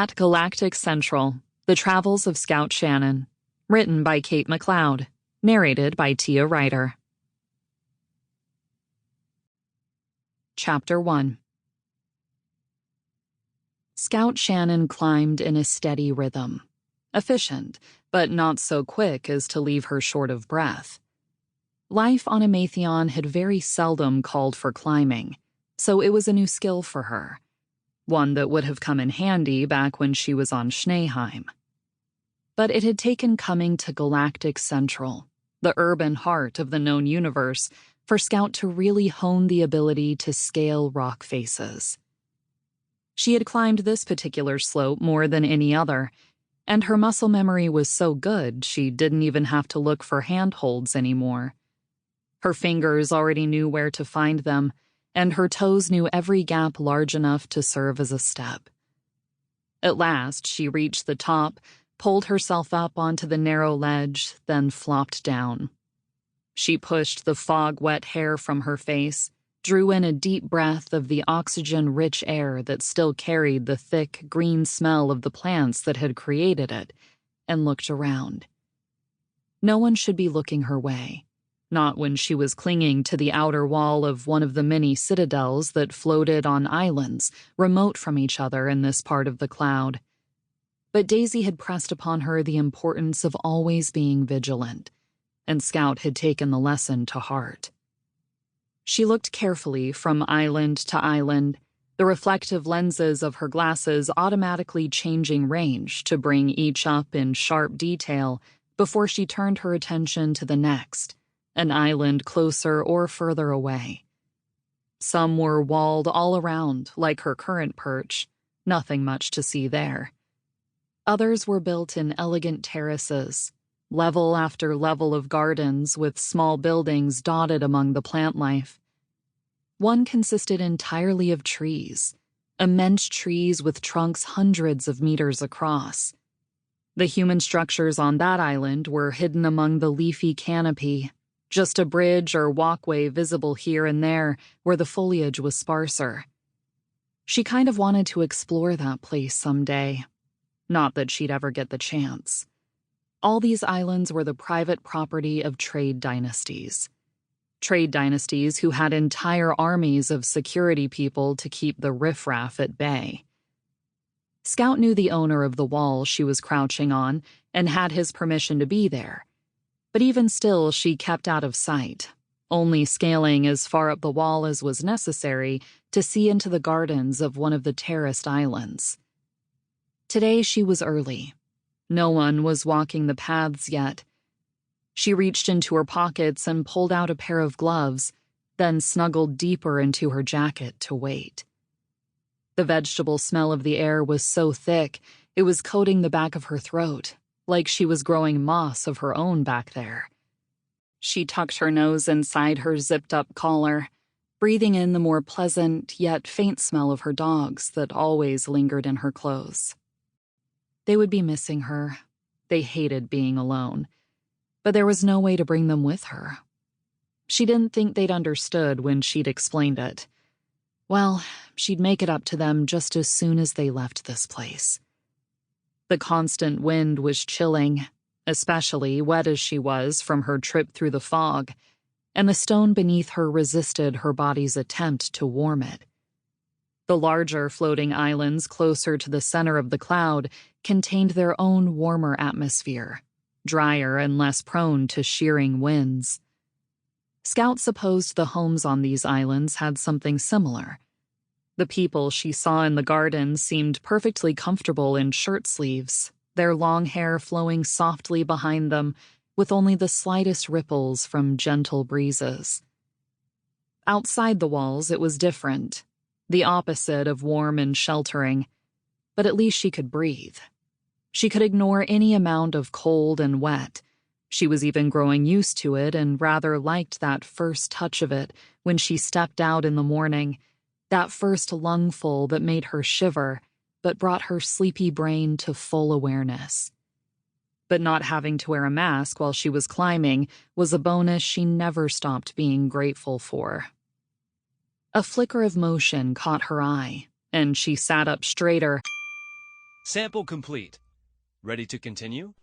At Galactic Central, The Travels of Scout Shannon. Written by Kate MacLeod. Narrated by Tia Ryder. Chapter 1. Scout Shannon climbed in a steady rhythm. Efficient, but not so quick as to leave her short of breath. Life on Amathion had very seldom called for climbing, so it was a new skill for her. One that would have come in handy back when she was on Schneeheim. But it had taken coming to Galactic Central, the urban heart of the known universe, for Scout to really hone the ability to scale rock faces. She had climbed this particular slope more than any other, and her muscle memory was so good she didn't even have to look for handholds anymore. Her fingers already knew where to find them, and her toes knew every gap large enough to serve as a step. At last, she reached the top, pulled herself up onto the narrow ledge, then flopped down. She pushed the fog-wet hair from her face, drew in a deep breath of the oxygen-rich air that still carried the thick, green smell of the plants that had created it, and looked around. No one should be looking her way. Not when she was clinging to the outer wall of one of the many citadels that floated on islands, remote from each other in this part of the cloud. But Daisy had pressed upon her the importance of always being vigilant, and Scout had taken the lesson to heart. She looked carefully from island to island, the reflective lenses of her glasses automatically changing range to bring each up in sharp detail before she turned her attention to the next, an island closer or further away. Some were walled all around, like her current perch, nothing much to see there. Others were built in elegant terraces, level after level of gardens with small buildings dotted among the plant life. One consisted entirely of trees, immense trees with trunks hundreds of meters across. The human structures on that island were hidden among the leafy canopy, just a bridge or walkway visible here and there where the foliage was sparser. She kind of wanted to explore that place someday. Not that she'd ever get the chance. All these islands were the private property of trade dynasties. Trade dynasties who had entire armies of security people to keep the riffraff at bay. Scout knew the owner of the wall she was crouching on and had his permission to be there. But even still, she kept out of sight, only scaling as far up the wall as was necessary to see into the gardens of one of the terraced islands. Today she was early. No one was walking the paths yet. She reached into her pockets and pulled out a pair of gloves, then snuggled deeper into her jacket to wait. The vegetable smell of the air was so thick it was coating the back of her throat, like she was growing moss of her own back there. She tucked her nose inside her zipped-up collar, breathing in the more pleasant yet faint smell of her dogs that always lingered in her clothes. They would be missing her. They hated being alone. But there was no way to bring them with her. She didn't think they'd understood when she'd explained it. Well, she'd make it up to them just as soon as they left this place. The constant wind was chilling, especially wet as she was from her trip through the fog, and the stone beneath her resisted her body's attempt to warm it. The larger floating islands closer to the center of the cloud contained their own warmer atmosphere, drier and less prone to shearing winds. Scout supposed the homes on these islands had something similar. The people she saw in the garden seemed perfectly comfortable in shirt sleeves, their long hair flowing softly behind them with only the slightest ripples from gentle breezes. Outside the walls it was different, the opposite of warm and sheltering, but at least she could breathe. She could ignore any amount of cold and wet. She was even growing used to it and rather liked that first touch of it when she stepped out in the morning, that first lungful that made her shiver but brought her sleepy brain to full awareness. But not having to wear a mask while she was climbing was a bonus she never stopped being grateful for. A flicker of motion caught her eye, and she sat up straighter Sample complete. Ready to continue?